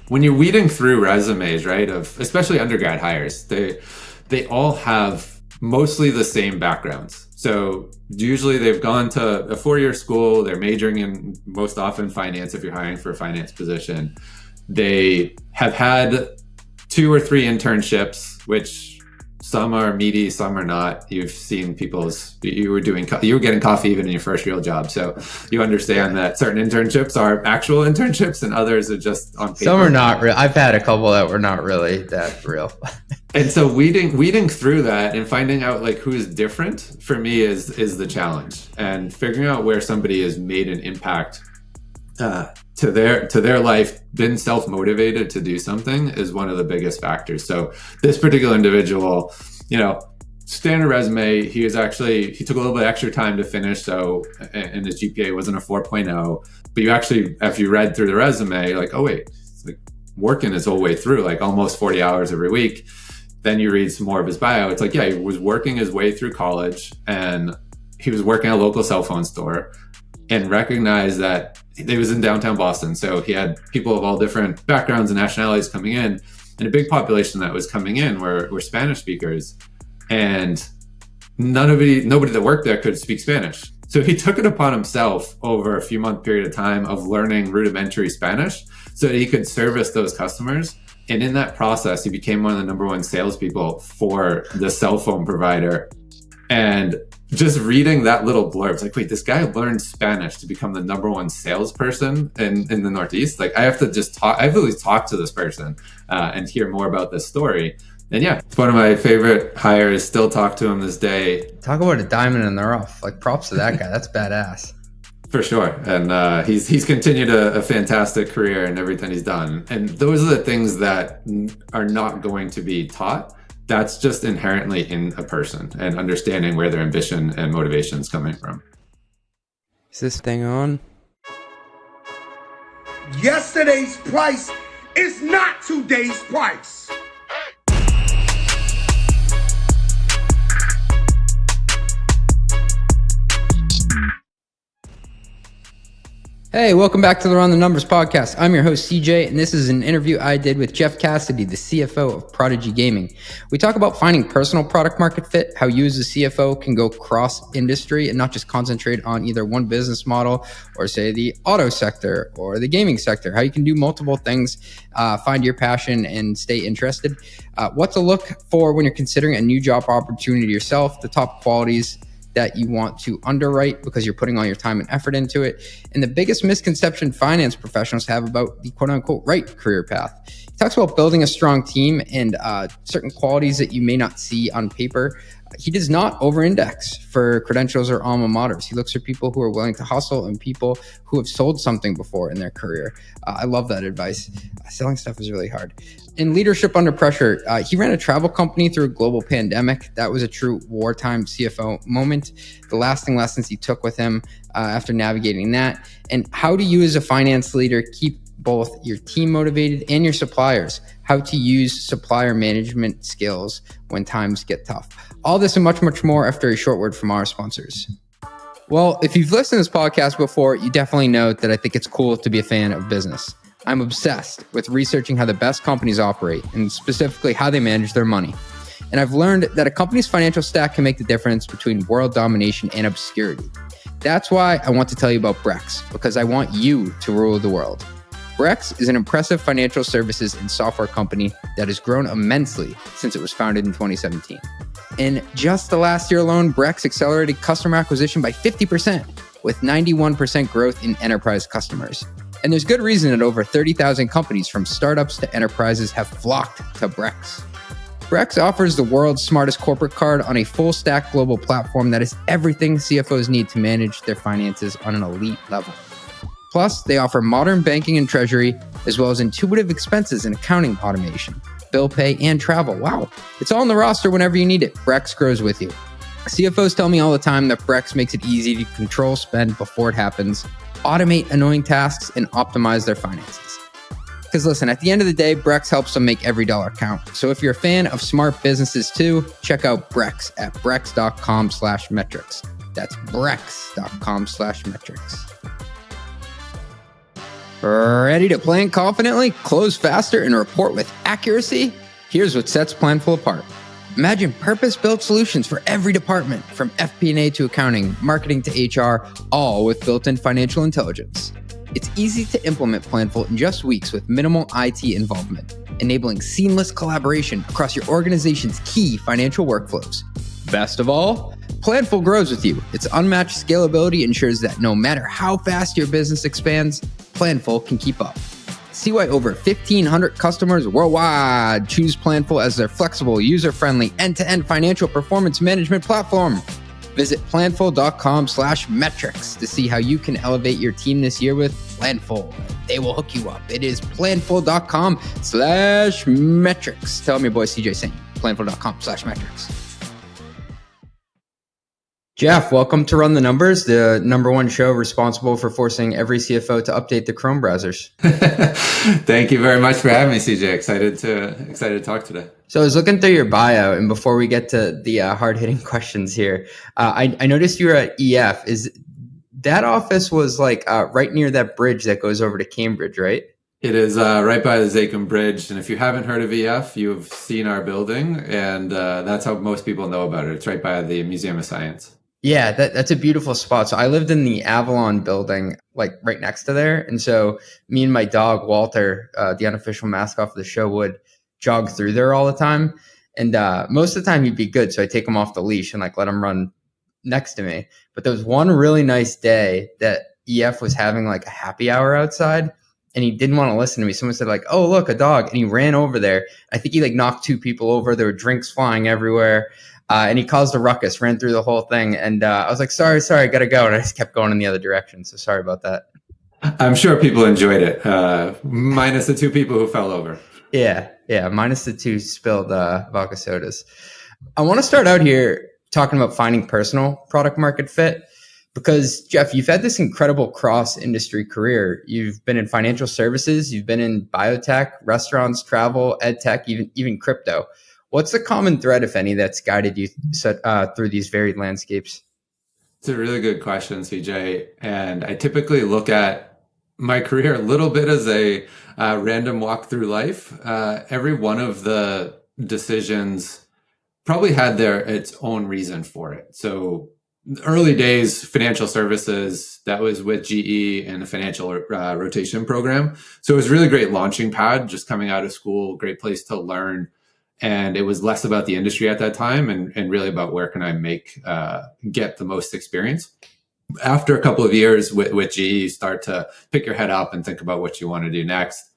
when you're weeding through resumes, right, of especially undergrad hires, they all have mostly the same backgrounds. So usually they've gone to a 4-year school, they're majoring in most often finance if you're hiring for a finance position. They have had 2 or 3 internships, which some are meaty, some are not. You've seen you were getting coffee even in your first real job. So you understand that certain internships are actual internships and others are just on paper. Some are not real. I've had a couple that were not really that real. And so weeding through that and finding out like who's different for me is the challenge, and figuring out where somebody has made an impact to their life, been self-motivated to do something is one of the biggest factors. So this particular individual, standard resume, he took a little bit extra time to finish, so, and his GPA wasn't a 4.0, but you actually, after you read through the resume, you're like, oh wait, it's like working his whole way through, like almost 40 hours every week. Then you read some more of his bio. It's like, yeah, he was working his way through college and he was working at a local cell phone store, and recognized that he was in downtown Boston. So he had people of all different backgrounds and nationalities coming in, and a big population that was coming in were Spanish speakers, and nobody that worked there could speak Spanish. So he took it upon himself over a few month period of time of learning rudimentary Spanish so that he could service those customers. And in that process, he became one of the #1 salespeople for the cell phone provider. And just reading that little blurb, it's like, wait, this guy learned Spanish to become the #1 salesperson in the Northeast. Like, I have to at least talk to this person and hear more about this story. And yeah, it's one of my favorite hires. Still talk to him this day. Talk about a diamond in the rough. Like, props to that guy. That's badass. For sure. And he's continued a fantastic career in everything he's done. And those are the things that are not going to be taught. That's just inherently in a person, and understanding where their ambition and motivation is coming from. Is this thing on? Yesterday's price is not today's price. Hey, welcome back to the Run the Numbers podcast. I'm your host, CJ, and this is an interview I did with Jeff Cassidy, the CFO of Prodigy Gaming. We talk about finding personal product market fit, how you as a CFO can go cross-industry and not just concentrate on either one business model or, say, the auto sector or the gaming sector, how you can do multiple things, find your passion and stay interested, what to look for when you're considering a new job opportunity yourself, the top qualities that you want to underwrite because you're putting all your time and effort into it, and the biggest misconception finance professionals have about the quote-unquote right career path. He talks about building a strong team and certain qualities that you may not see on paper. He does not over-index for credentials or alma maters. He looks for people who are willing to hustle and people who have sold something before in their career. I love that advice. Selling stuff is really hard. In leadership under pressure, he ran a travel company through a global pandemic. That was a true wartime CFO moment. The lasting lessons he took with him after navigating that, and how do you as a finance leader keep both your team motivated and your suppliers, how to use supplier management skills when times get tough. All this and much, much more after a short word from our sponsors. Well, if you've listened to this podcast before, you definitely know that I think it's cool to be a fan of business. I'm obsessed with researching how the best companies operate and specifically how they manage their money. And I've learned that a company's financial stack can make the difference between world domination and obscurity. That's why I want to tell you about Brex, because I want you to rule the world. Brex is an impressive financial services and software company that has grown immensely since it was founded in 2017. In just the last year alone, Brex accelerated customer acquisition by 50%, with 91% growth in enterprise customers. And there's good reason that over 30,000 companies from startups to enterprises have flocked to Brex. Brex offers the world's smartest corporate card on a full-stack global platform that is everything CFOs need to manage their finances on an elite level. Plus, they offer modern banking and treasury, as well as intuitive expenses and accounting automation, bill pay, and travel. Wow, it's all in the roster whenever you need it. Brex grows with you. CFOs tell me all the time that Brex makes it easy to control spend before it happens, automate annoying tasks, and optimize their finances. Because listen, at the end of the day, Brex helps them make every dollar count. So if you're a fan of smart businesses too, check out Brex at brex.com/metrics. That's brex.com/metrics. Ready to plan confidently, close faster, and report with accuracy? Here's what sets Planful apart. Imagine purpose-built solutions for every department, from FP&A to accounting, marketing to HR, all with built-in financial intelligence. It's easy to implement Planful in just weeks with minimal IT involvement, enabling seamless collaboration across your organization's key financial workflows. Best of all, Planful grows with you. Its unmatched scalability ensures that no matter how fast your business expands, Planful can keep up. See why over 1,500 customers worldwide choose Planful as their flexible, user-friendly, end-to-end financial performance management platform. Visit planful.com/metrics to see how you can elevate your team this year with Planful. They will hook you up. It is planful.com/metrics. Tell them your boy CJ sent you. Planful.com/metrics. Jeff, welcome to Run the Numbers, the number one show responsible for forcing every CFO to update the Chrome browsers. Thank you very much for having me, CJ. Excited to talk today. So I was looking through your bio, and before we get to the hard-hitting questions here, I noticed you were at EF. Is that office was like right near that bridge that goes over to Cambridge, right? It is right by the Zakim Bridge, and if you haven't heard of EF, you've seen our building, and that's how most people know about it. It's right by the Museum of Science. Yeah, that's a beautiful spot. So I lived in the Avalon building, like right next to there. And so me and my dog, Walter, the unofficial mascot for the show, would jog through there all the time. And most of the time he'd be good. So I take him off the leash and like let him run next to me. But there was one really nice day that EF was having like a happy hour outside, and he didn't want to listen to me. Someone said like, "Oh, look, a dog." And he ran over there. I think he like knocked two people over. There were drinks flying everywhere. And he caused a ruckus, ran through the whole thing. And I was like, sorry, I got to go. And I just kept going in the other direction. So sorry about that. I'm sure people enjoyed it, minus the two people who fell over. Yeah, minus the two spilled vodka sodas. I want to start out here talking about finding personal product market fit. Because, Jeff, you've had this incredible cross-industry career. You've been in financial services. You've been in biotech, restaurants, travel, edtech, even crypto. What's the common thread, if any, that's guided you through these varied landscapes? It's a really good question, CJ. And I typically look at my career a little bit as a random walk through life. Every one of the decisions probably had its own reason for it. So early days, financial services, that was with GE and the financial rotation program. So it was a really great launching pad, just coming out of school, great place to learn. And it was less about the industry at that time and really about where can I get the most experience. After a couple of years with GE, you start to pick your head up and think about what you want to do next.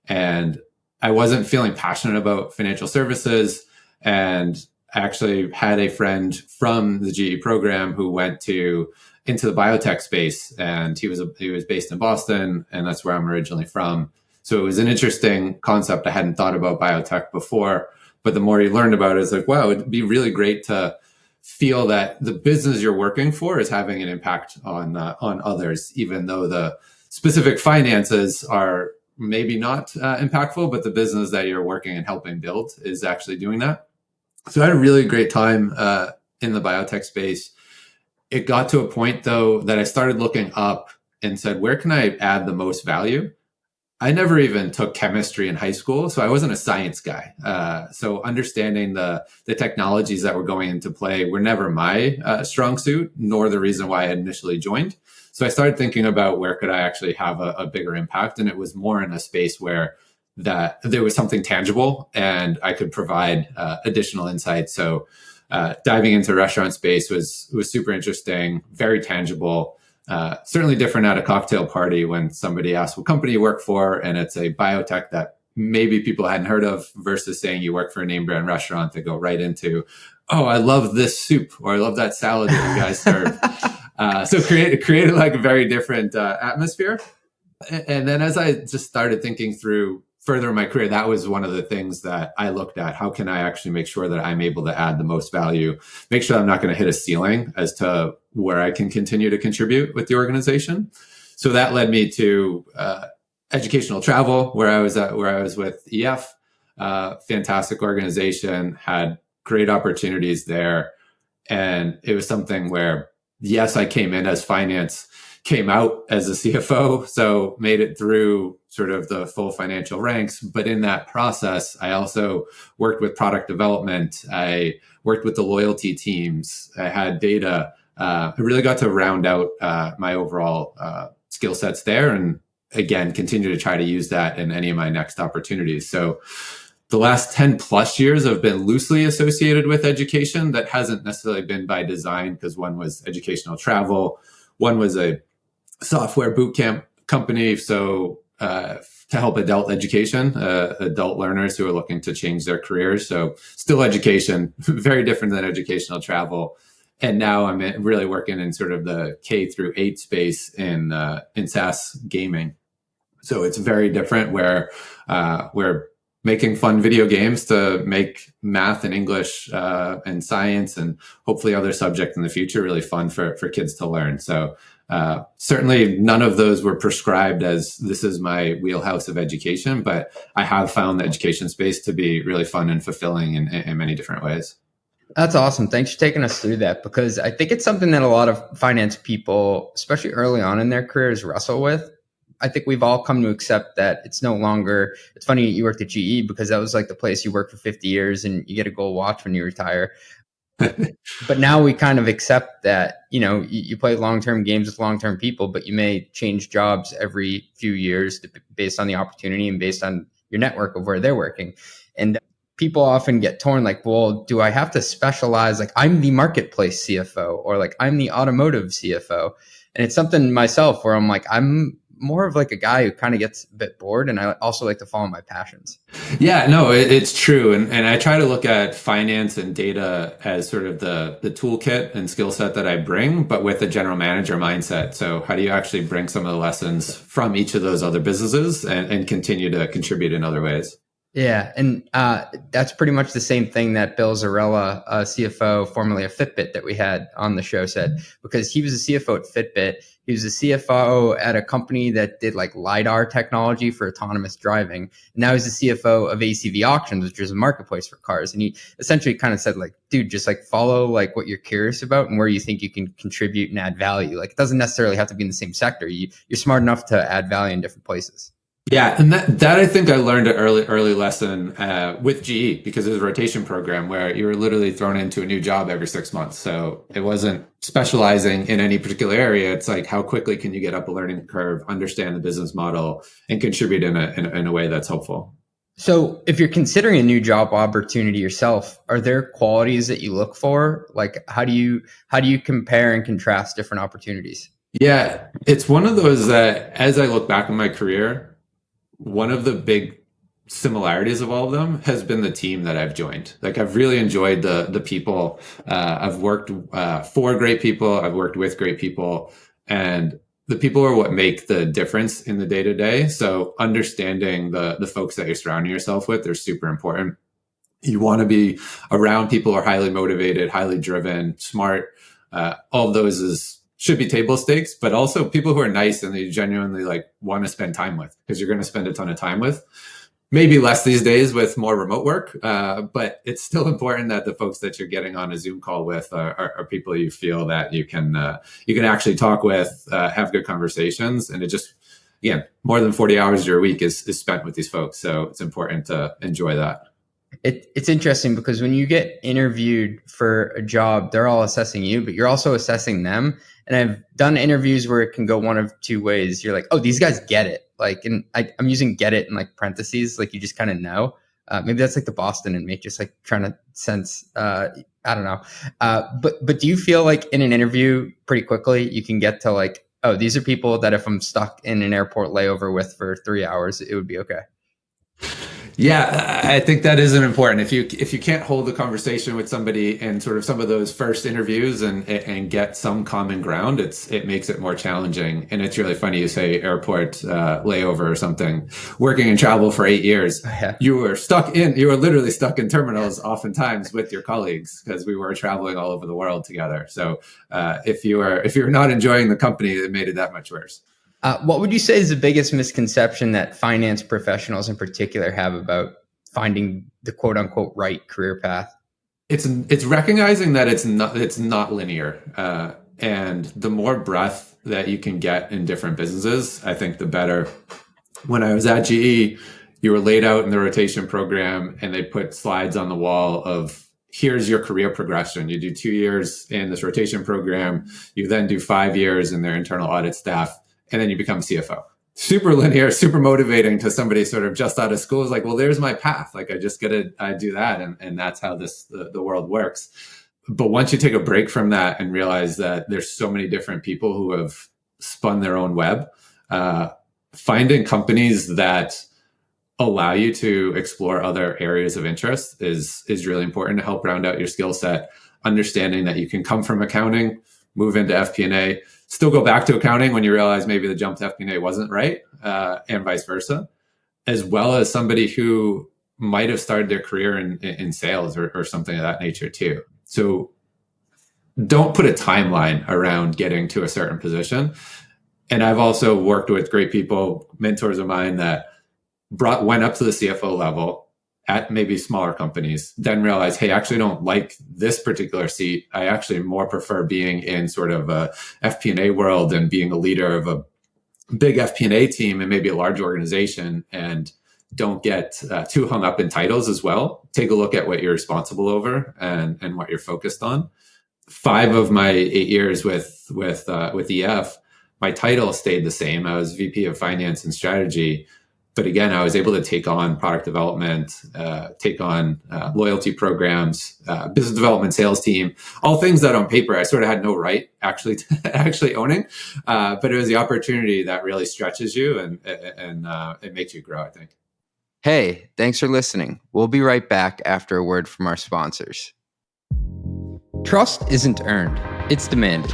And I wasn't feeling passionate about financial services. And I actually had a friend from the GE program who went into the biotech space, and he was based in Boston, and that's where I'm originally from. So it was an interesting concept. I hadn't thought about biotech before. But the more you learned about it, it's like, wow, it'd be really great to feel that the business you're working for is having an impact on others, even though the specific finances are maybe not impactful, but the business that you're working and helping build is actually doing that. So I had a really great time in the biotech space. It got to a point, though, that I started looking up and said, where can I add the most value? I never even took chemistry in high school, so I wasn't a science guy. So understanding the technologies that were going into play were never my strong suit, nor the reason why I had initially joined. So I started thinking about where could I actually have a bigger impact, and it was more in a space where that there was something tangible and I could provide additional insight. So diving into the restaurant space was super interesting, very tangible. Certainly different at a cocktail party when somebody asks what company you work for, and it's a biotech that maybe people hadn't heard of, versus saying you work for a name brand restaurant that go right into, oh, I love this soup, or I love that salad that you guys serve. So created like a very different atmosphere. And then as I just started thinking through further in my career, that was one of the things that I looked at. How can I actually make sure that I'm able to add the most value, make sure I'm not going to hit a ceiling as to where I can continue to contribute with the organization? So that led me to educational travel, where I was with EF, fantastic organization, had great opportunities there. And it was something where, yes, I came in as finance came out as a CFO, so made it through sort of the full financial ranks. But in that process, I also worked with product development. I worked with the loyalty teams. I had data. I really got to round out my overall skill sets there, and again, continue to try to use that in any of my next opportunities. So the last 10 plus years have been loosely associated with education. That hasn't necessarily been by design, because one was educational travel, one was a software bootcamp company. So to help adult education, adult learners who are looking to change their careers. So still education, very different than educational travel. And now I'm really working in sort of the K through 8 space in SaaS gaming. So it's very different, where we're making fun video games to make math and English and science and hopefully other subjects in the future really fun for kids to learn. So certainly none of those were prescribed as this is my wheelhouse of education, but I have found the education space to be really fun and fulfilling in many different ways. That's awesome. Thanks for taking us through that, because I think it's something that a lot of finance people, especially early on in their careers, wrestle with. I think we've all come to accept that it's no longer, it's funny you worked at GE, because that was like the place you worked for 50 years and you get a gold watch when you retire. But now we kind of accept that, you play long-term games with long-term people, but you may change jobs every few years based on the opportunity and based on your network of where they're working. And people often get torn, like, well, do I have to specialize? Like, I'm the marketplace CFO, or like I'm the automotive CFO. And it's something myself where I'm like, I'm more of like a guy who kind of gets a bit bored, and I also like to follow my passions. Yeah, no, it's true. And I try to look at finance and data as sort of the toolkit and skill set that I bring, but with a general manager mindset. So how do you actually bring some of the lessons from each of those other businesses and continue to contribute in other ways? Yeah, and that's pretty much the same thing that Bill Zarella, CFO, formerly of Fitbit, that we had on the show, said, because he was a CFO at Fitbit. He was a CFO at a company that did like LiDAR technology for autonomous driving. And now he's the CFO of ACV Auctions, which is a marketplace for cars. And he essentially kind of said, like, dude, just like follow like what you're curious about and where you think you can contribute and add value. Like, it doesn't necessarily have to be in the same sector. You're smart enough to add value in different places. Yeah, and that I think I learned an early lesson with GE, because it was a rotation program where you were literally thrown into a new job every 6 months. So it wasn't specializing in any particular area. It's like, how quickly can you get up a learning curve, understand the business model, and contribute in a way that's helpful. So if you're considering a new job opportunity yourself, are there qualities that you look for? Like, how do you compare and contrast different opportunities? Yeah, it's one of those that, as I look back on my career, one of the big similarities of all of them has been the team that I've joined. Like, I've really enjoyed the people. I've worked for great people. I've worked with great people, and the people are what make the difference in the day to day. So understanding the folks that you're surrounding yourself with, they're super important. You want to be around people who are highly motivated, highly driven, smart. All of those should be table stakes, but also people who are nice and they genuinely like want to spend time with, because you're going to spend a ton of time with. Maybe less these days with more remote work, but it's still important that the folks that you're getting on a Zoom call with are people you feel that you can actually talk with, have good conversations, and it just, again, more than 40 hours of your week is spent with these folks. So it's important to enjoy that. It's interesting because when you get interviewed for a job, they're all assessing you, but you're also assessing them. And I've done interviews where it can go one of two ways. You're like, oh, these guys get it. Like, and I'm using get it in like parentheses, like you just kind of know. Maybe that's like the Boston in me, just like trying to sense, I don't know. But do you feel like in an interview pretty quickly, you can get to like, oh, these are people that if I'm stuck in an airport layover with for 3 hours, it would be okay? Yeah, I think that is important. If you can't hold the conversation with somebody in sort of some of those first interviews and get some common ground, it makes it more challenging. And it's really funny you say airport layover or something. Working in travel for 8 years, Yeah. you were literally stuck in terminals oftentimes with your colleagues, because we were traveling all over the world together. So if you're not enjoying the company, it made it that much worse. What would you say is the biggest misconception that finance professionals in particular have about finding the quote unquote right career path? It's recognizing that it's not linear, and the more breadth that you can get in different businesses, I think the better. When I was at GE, you were laid out in the rotation program and they put slides on the wall of here's your career progression. You do 2 years in this rotation program. You then do 5 years in their internal audit staff, and then you become CFO. Super linear, super motivating to somebody sort of just out of school. Is like, well, there's my path. Like I just I do that. And that's how the world works. But once you take a break from that and realize that there's so many different people who have spun their own web, finding companies that allow you to explore other areas of interest is really important to help round out your skill set. Understanding that you can come from accounting, move into FP&A, still go back to accounting when you realize maybe the jump to FP&A wasn't right, and vice versa, as well as somebody who might have started their career in sales or something of that nature too. So don't put a timeline around getting to a certain position. And I've also worked with great people, mentors of mine that went up to the CFO level at maybe smaller companies, then realized, hey, I actually don't like this particular seat. I actually more prefer being in sort of a FP&A world and being a leader of a big FP&A team and maybe a large organization, and don't get too hung up in titles as well. Take a look at what you're responsible over and what you're focused on. 5 of my 8 years with EF, my title stayed the same. I was VP of Finance and Strategy. But again, I was able to take on product development, take on loyalty programs, business development, sales team, all things that on paper I sort of had no right actually owning. But it was the opportunity that really stretches you and it makes you grow, I think. Hey, thanks for listening. We'll be right back after a word from our sponsors. Trust isn't earned, it's demanded.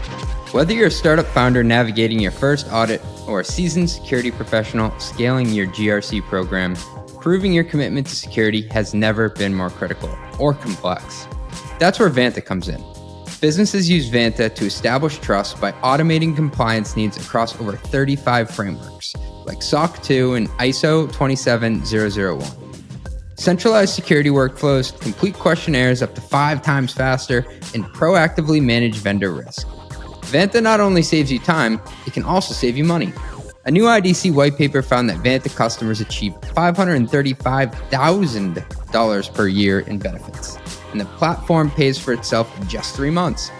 Whether you're a startup founder navigating your first audit or a seasoned security professional scaling your GRC program, proving your commitment to security has never been more critical or complex. That's where Vanta comes in. Businesses use Vanta to establish trust by automating compliance needs across over 35 frameworks, like SOC 2 and ISO 27001. Centralized security workflows, complete questionnaires up to 5 times faster, and proactively manage vendor risk. Vanta not only saves you time, it can also save you money. A new IDC white paper found that Vanta customers achieve $535,000 per year in benefits, and the platform pays for itself in just 3 months.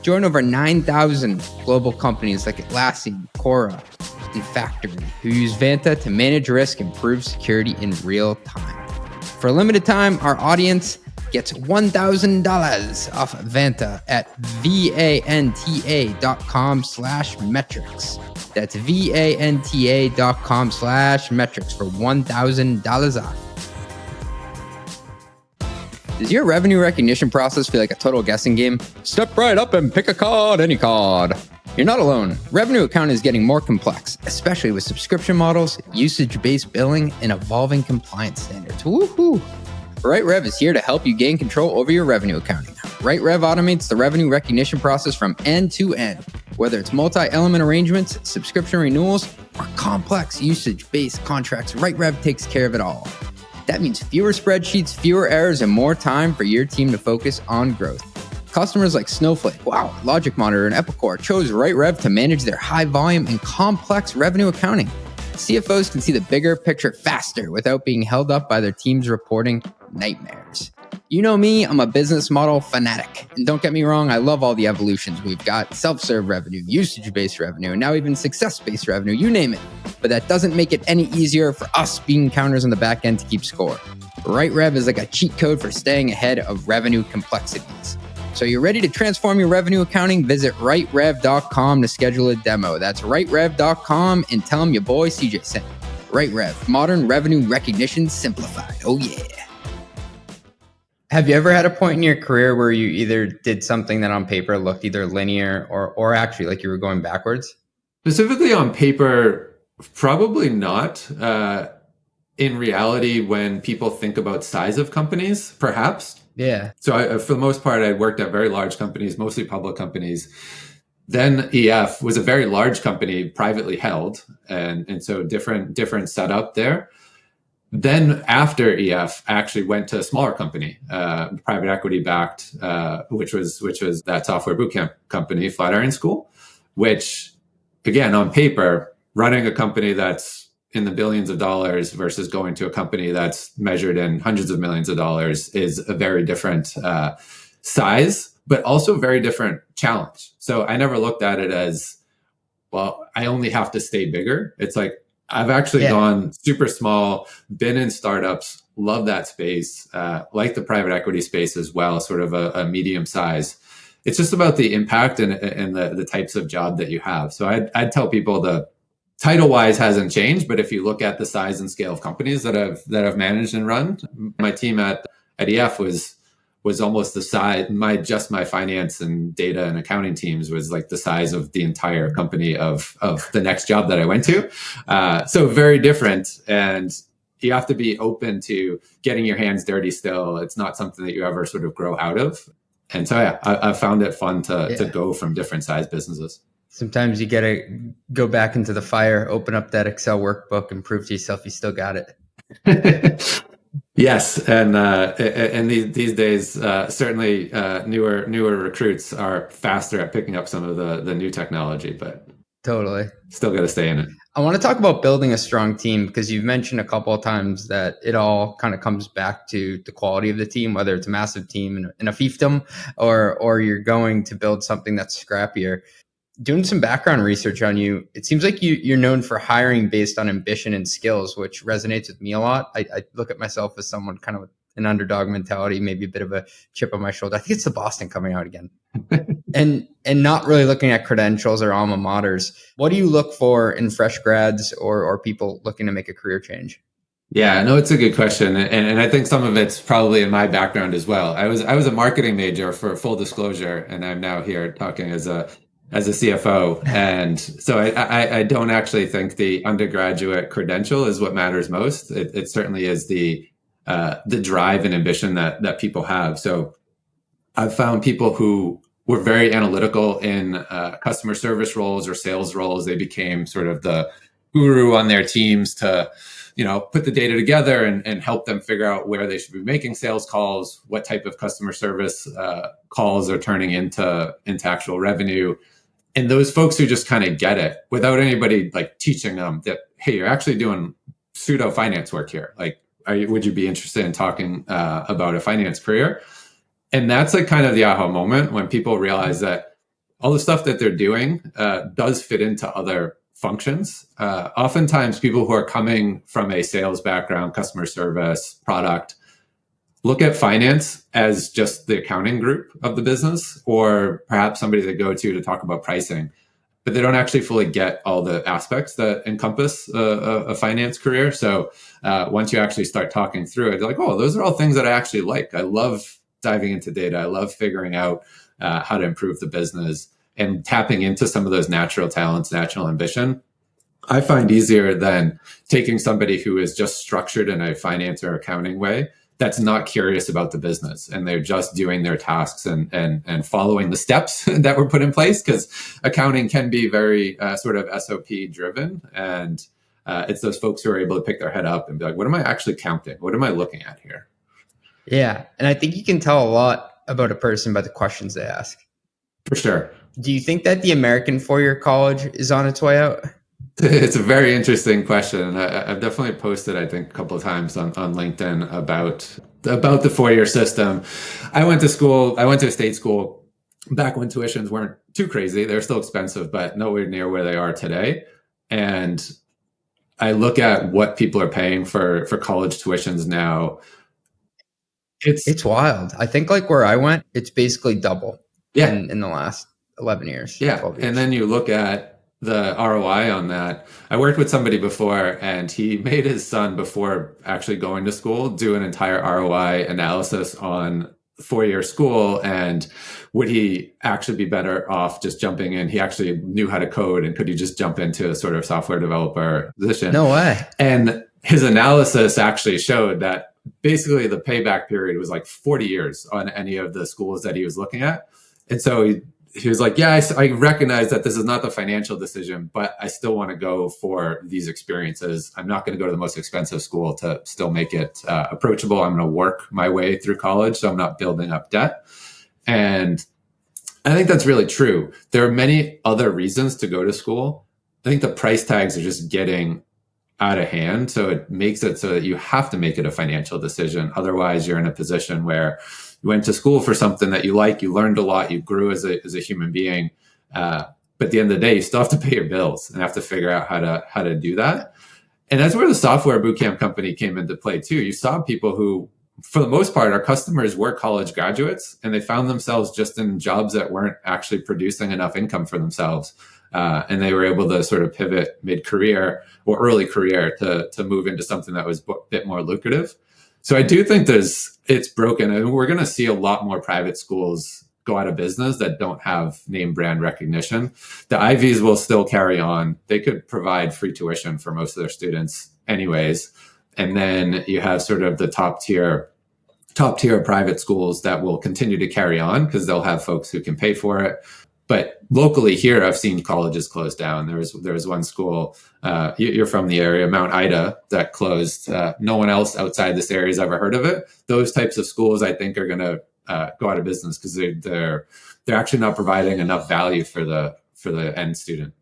Join over 9,000 global companies like Atlassian, Cora, and Factory, who use Vanta to manage risk and improve security in real time. For a limited time, our audience gets $1,000 off Vanta at vanta.com/metrics. That's vanta.com/metrics for $1,000 off. Does your revenue recognition process feel like a total guessing game? Step right up and pick a card, any card. You're not alone. Revenue accounting is getting more complex, especially with subscription models, usage-based billing, and evolving compliance standards. Woohoo! RightRev is here to help you gain control over your revenue accounting. RightRev automates the revenue recognition process from end to end. Whether it's multi-element arrangements, subscription renewals, or complex usage-based contracts, RightRev takes care of it all. That means fewer spreadsheets, fewer errors, and more time for your team to focus on growth. Customers like Snowflake, Logic Monitor, and Epicor chose RightRev to manage their high volume and complex revenue accounting. CFOs can see the bigger picture faster without being held up by their team's reporting nightmares. You know me, I'm a business model fanatic. And don't get me wrong, I love all the evolutions. We've got self-serve revenue, usage-based revenue, and now even success-based revenue, you name it. But that doesn't make it any easier for us being counters on the back end to keep score. RightRev is like a cheat code for staying ahead of revenue complexities. So you're ready to transform your revenue accounting? Visit RightRev.com to schedule a demo. That's RightRev.com and tell them your boy CJ sent you. RightRev, modern revenue recognition simplified. Oh yeah. Have you ever had a point in your career where you either did something that on paper looked either linear or actually like you were going backwards? Specifically on paper, probably not. In reality, when people think about size of companies, perhaps. Yeah. So for the most part, I worked at very large companies, mostly public companies. Then EF was a very large company, privately held. And so different setup there. Then after EF, I actually went to a smaller company, private equity backed, which was that software bootcamp company, Flatiron School, which again, on paper, running a company that's in the billions of dollars versus going to a company that's measured in hundreds of millions of dollars is a very different size, but also very different challenge. So I never looked at it as, well, I only have to stay bigger. It's like, I've actually gone super small, been in startups, love that space, like the private equity space as well, sort of a medium size. It's just about the impact and the types of job that you have. So I'd tell people the title wise hasn't changed, but if you look at the size and scale of companies that I've managed and run, my team at EF was almost the size. My finance and data and accounting teams was like the size of the entire company of the next job that I went to. So very different, and you have to be open to getting your hands dirty still. It's not something that you ever sort of grow out of. And so, yeah, I found it fun to go from different size businesses. Sometimes you got to go back into the fire, open up that Excel workbook, and prove to yourself you still got it. Yes, and these days, certainly newer recruits are faster at picking up some of the new technology, but totally still got to stay in it. I want to talk about building a strong team, because you've mentioned a couple of times that it all kind of comes back to the quality of the team, whether it's a massive team in a fiefdom or you're going to build something that's scrappier. Doing some background research on you, it seems like you're known for hiring based on ambition and skills, which resonates with me a lot. I look at myself as someone kind of with an underdog mentality, maybe a bit of a chip on my shoulder. I think it's the Boston coming out again. and not really looking at credentials or alma maters. What do you look for in fresh grads or people looking to make a career change? Yeah, no, it's a good question. And I think some of it's probably in my background as well. I was a marketing major, for full disclosure, and I'm now here talking as a CFO. And so I don't actually think the undergraduate credential is what matters most. It certainly is the drive and ambition that people have. So I've found people who were very analytical in customer service roles or sales roles. They became sort of the guru on their teams to, put the data together and help them figure out where they should be making sales calls, what type of customer service calls are turning into actual revenue. And those folks who just kind of get it without anybody like teaching them that, hey, you're actually doing pseudo finance work here. Like, would you be interested in talking about a finance career? And that's like kind of the aha moment when people realize that all the stuff that they're doing does fit into other functions. Oftentimes people who are coming from a sales background, customer service, product, look at finance as just the accounting group of the business, or perhaps somebody they go to talk about pricing, but they don't actually fully get all the aspects that encompass a finance career. So once you actually start talking through it, they're like, oh, those are all things that I actually like. I love diving into data. I love figuring out how to improve the business and tapping into some of those natural talents, natural ambition. I find easier than taking somebody who is just structured in a finance or accounting way that's not curious about the business, and they're just doing their tasks and following the steps that were put in place, because accounting can be very sort of SOP driven. And it's those folks who are able to pick their head up and be like, what am I actually counting? What am I looking at here? Yeah. And I think you can tell a lot about a person by the questions they ask. For sure. Do you think that the American four-year college is on its way out? It's a very interesting question. I've definitely posted, I think, a couple of times on LinkedIn about the four-year system. I went to a state school back when tuitions weren't too crazy. They're still expensive, but nowhere near where they are today. And I look at what people are paying for college tuitions now. It's wild. I think like where I went, it's basically double in the last 11 years. Yeah. 12 years. And then you look at the ROI on that. I worked with somebody before, and he made his son, before actually going to school, do an entire ROI analysis on 4-year school, and would he actually be better off just jumping in? He actually knew how to code, and could he just jump into a sort of software developer position? No way. And his analysis actually showed that basically the payback period was like 40 years on any of the schools that he was looking at. And so he was like, yeah, I recognize that this is not the financial decision, but I still want to go for these experiences. I'm not going to go to the most expensive school to still make it approachable. I'm going to work my way through college, so I'm not building up debt. And I think that's really true. There are many other reasons to go to school, I think the price tags are just getting out of hand. So it makes it so that you have to make it a financial decision. Otherwise, you're in a position where you went to school for something that you like, you learned a lot, you grew as a human being. But at the end of the day, you still have to pay your bills and have to figure out how to do that. And that's where the software bootcamp company came into play too. You saw people who, for the most part, our customers were college graduates, and they found themselves just in jobs that weren't actually producing enough income for themselves. And they were able to sort of pivot mid-career or early career to move into something that was a bit more lucrative. So I do think it's broken. And we're going to see a lot more private schools go out of business that don't have name brand recognition. The Ivies will still carry on. They could provide free tuition for most of their students anyways. And then you have sort of the top tier private schools that will continue to carry on because they'll have folks who can pay for it. But locally here, I've seen colleges close down. There was one school, you're from the area, Mount Ida, that closed. No one else outside this area has ever heard of it. Those types of schools, I think, are going to go out of business because they're actually not providing enough value for the end student.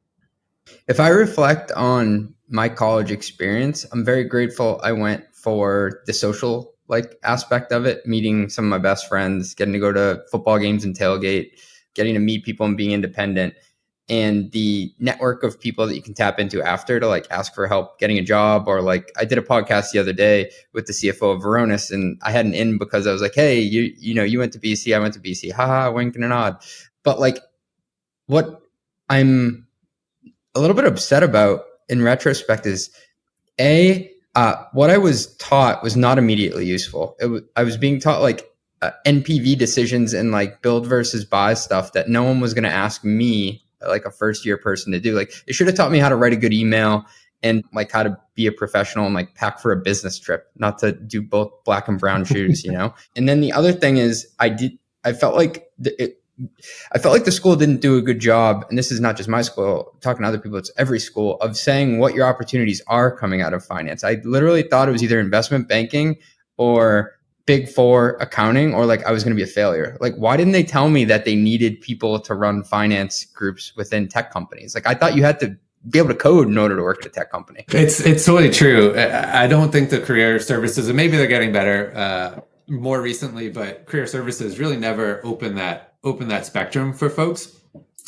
If I reflect on my college experience, I'm very grateful I went for the social aspect of it, meeting some of my best friends, getting to go to football games and tailgate, getting to meet people and being independent, and the network of people that you can tap into after to ask for help getting a job. Or I did a podcast the other day with the CFO of Varonis, and I had an in because I was like, hey, you went to BC, I went to BC, haha, wink and a nod. But what I'm a little bit upset about in retrospect is what I was taught was not immediately useful. I was being taught NPV decisions and build versus buy stuff that no one was going to ask me, a first year person, to do. It should have taught me how to write a good email and how to be a professional and pack for a business trip, not to do both black and brown shoes, And then the other thing is I felt like the school didn't do a good job. And this is not just my school, talking to other people, it's every school, of saying what your opportunities are coming out of finance. I literally thought it was either investment banking or Big Four accounting, or I was going to be a failure. Why didn't they tell me that they needed people to run finance groups within tech companies? I thought you had to be able to code in order to work at a tech company. It's totally true. I don't think the career services, and maybe they're getting better more recently, but career services really never open that spectrum for folks.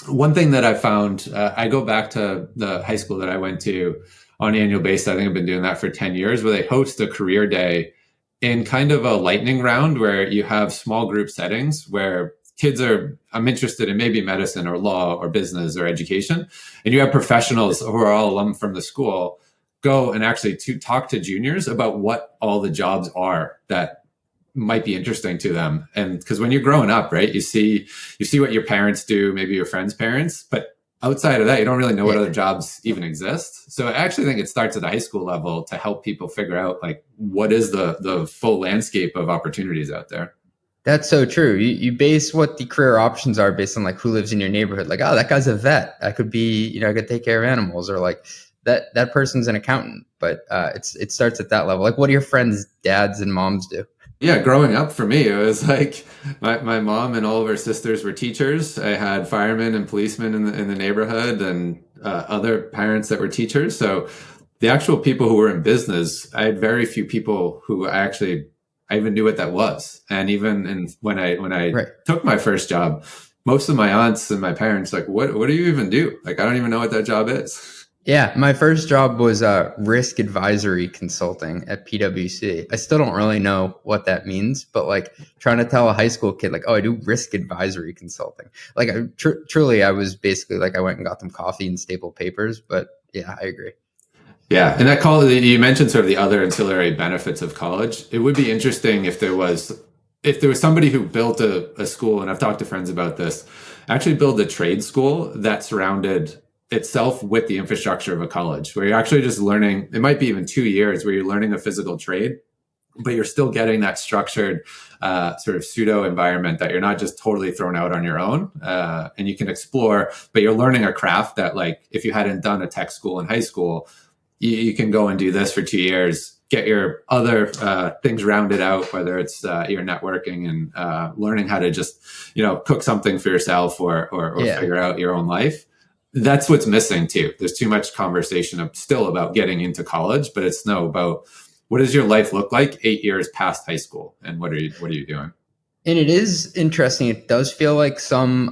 One thing that I found, I go back to the high school that I went to on an annual basis. I think I've been doing that for 10 years, where they host a career day in kind of a lightning round where you have small group settings where kids I'm interested in maybe medicine or law or business or education. And you have professionals who are all alum from the school go and actually to talk to juniors about what all the jobs are that might be interesting to them. And because when you're growing up, right, you see what your parents do, maybe your friends' parents, but outside of that, you don't really know what other jobs even exist. So I actually think it starts at the high school level to help people figure out what is the full landscape of opportunities out there. That's so true. You base what the career options are based on who lives in your neighborhood. Oh, that guy's a vet. I could be, I could take care of animals, or that person's an accountant. But it starts at that level. What do your friends' dads and moms do? Yeah, growing up for me, it was my mom and all of her sisters were teachers. I had firemen and policemen in the neighborhood, and other parents that were teachers. So the actual people who were in business, I had very few people who I even knew what that was. And even when I took my first job, most of my aunts and my parents what do you even do? I don't even know what that job is. Yeah, my first job was risk advisory consulting at PwC. I still don't really know what that means, but trying to tell a high school kid, oh, I do risk advisory consulting. Truly, I was basically I went and got them coffee and stapled papers. But yeah, I agree. Yeah, and that you mentioned sort of the other ancillary benefits of college. It would be interesting if there was somebody who built a school, and I've talked to friends about this, actually build a trade school that surrounded itself with the infrastructure of a college, where you're actually just learning. It might be even 2 years where you're learning a physical trade, but you're still getting that structured sort of pseudo environment that you're not just totally thrown out on your own, and you can explore, but you're learning a craft that if you hadn't done a tech school in high school, you can go and do this for 2 years, get your other things rounded out, whether it's your networking and learning how to just, cook something for yourself or figure out your own life. that's what's missing too. There's too much conversation still about getting into college, but it's about what does your life look like 8 years past high school, and what are you doing? And it is interesting. It does feel like some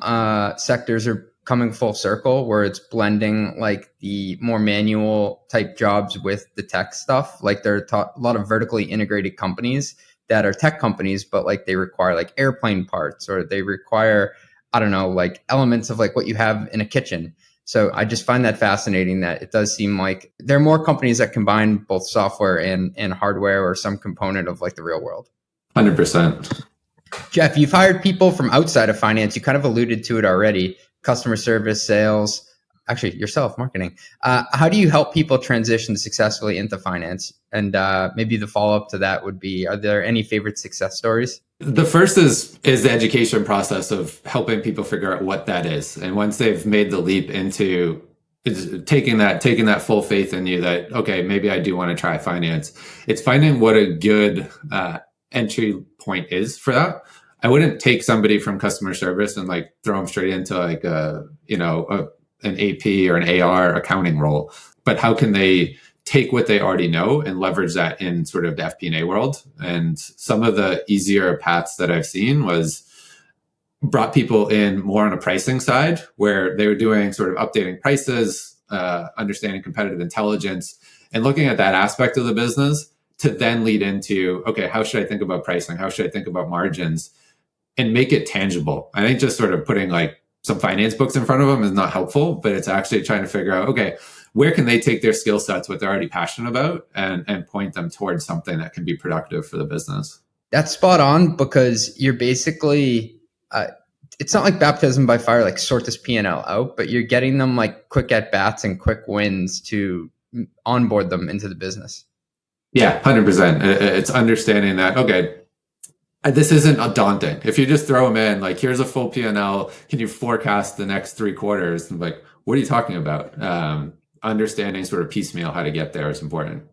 sectors are coming full circle, where it's blending like the more manual type jobs with the tech stuff. Like there are a lot of vertically integrated companies that are tech companies, but like they require like airplane parts, or they require, I don't know, like elements of like what you have in a kitchen. So I just find that fascinating, that it does seem like there are more companies that combine both software and hardware, or some component of like the real world. 100%. Jeff, you've hired people from outside of finance. You kind of alluded to it already: customer service, sales, actually yourself, marketing. How do you help people transition successfully into finance? And maybe the follow-up to that would be, are there any favorite success stories? The first is the education process of helping people figure out what that is. And once they've made the leap into taking that full faith in you that, okay, maybe I do want to try finance, it's finding what a good entry point is for that. I wouldn't take somebody from customer service and like throw them straight into like an AP or an AR accounting role, but how can they take what they already know and leverage that in sort of the FP&A world? And some of the easier paths that I've seen was brought people in more on a pricing side, where they were doing sort of updating prices, understanding competitive intelligence, and looking at that aspect of the business to then lead into, okay, how should I think about pricing? How should I think about margins? And make it tangible. I think just sort of putting like some finance books in front of them is not helpful, but it's actually trying to figure out, okay, where can they take their skill sets, what they're already passionate about, and point them towards something that can be productive for the business. That's spot on, because you're basically, it's not like baptism by fire, like sort this P&L out, but you're getting them like quick at bats and quick wins to onboard them into the business. Yeah, 100%. It's understanding that, okay, this isn't daunting. If you just throw them in, like, here's a full P&L, can you forecast the next 3 quarters? And like, what are you talking about? Understanding sort of piecemeal how to get there is important.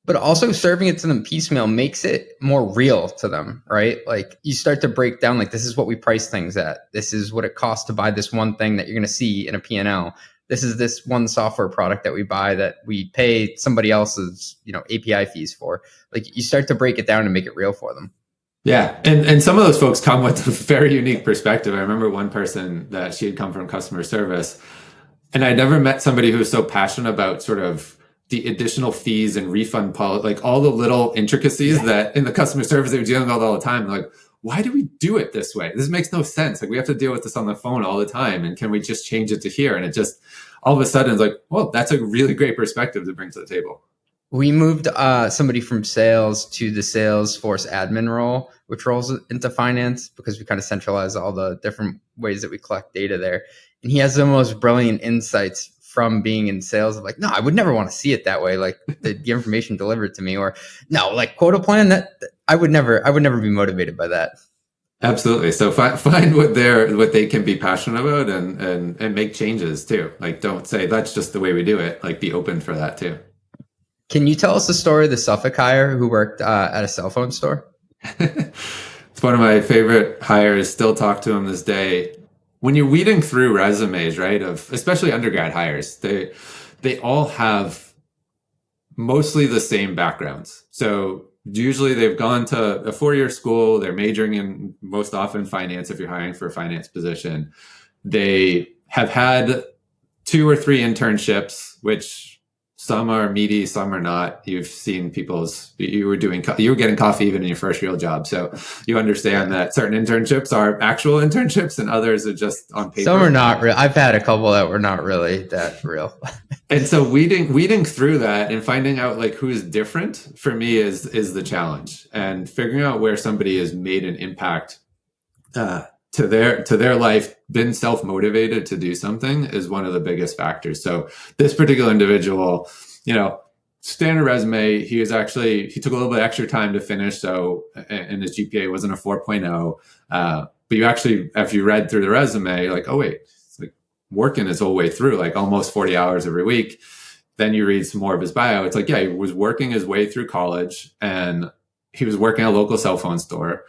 But also serving it to them piecemeal makes it more real to them, right? Like you start to break down, like, this is what we price things at. This is what it costs to buy this one thing that you're going to see in a P&L. This is this one software product that we buy that we pay somebody else's, API fees for. Like you start to break it down and make it real for them. Yeah. And some of those folks come with a very unique perspective. I remember one person that she had come from customer service, and I'd never met somebody who was so passionate about sort of the additional fees and refund policy, like all the little intricacies that in the customer service they were dealing with all the time. Like, why do we do it this way? This makes no sense. Like we have to deal with this on the phone all the time. And can we just change it to here? And it just, all of a sudden it's like, well, that's a really great perspective to bring to the table. We moved somebody from sales to the Salesforce admin role, which rolls into finance, because we kind of centralize all the different ways that we collect data there. And he has the most brilliant insights from being in sales of like, no, I would never want to see it that way. Like the information delivered to me, or no, like quota plan, that I would never be motivated by that. Absolutely. So find what they can be passionate about and make changes too. Like don't say that's just the way we do it. Like be open for that too. Can you tell us the story of the Suffolk hire who worked at a cell phone store? It's one of my favorite hires. Still talk to him this day. When you're weeding through resumes, right, of especially undergrad hires, they all have mostly the same backgrounds. So usually they've gone to a 4-year school. They're majoring in most often finance if you're hiring for a finance position. They have had 2 or 3 internships, which some are meaty, some are not. You've seen you were getting coffee even in your first real job. So you understand that certain internships are actual internships and others are just on paper. Some are not real. I've had a couple that were not really that real. And so weeding through that and finding out like who's different for me is the challenge, and figuring out where somebody has made an impact to their life, been self-motivated to do something is one of the biggest factors. So this particular individual, standard resume, he took a little bit extra time to finish. So, and his GPA wasn't a 4.0. But you actually, after you read through the resume, you're like, oh wait, it's like working his whole way through, like almost 40 hours every week. Then you read some more of his bio. It's like, yeah, he was working his way through college and he was working at a local cell phone store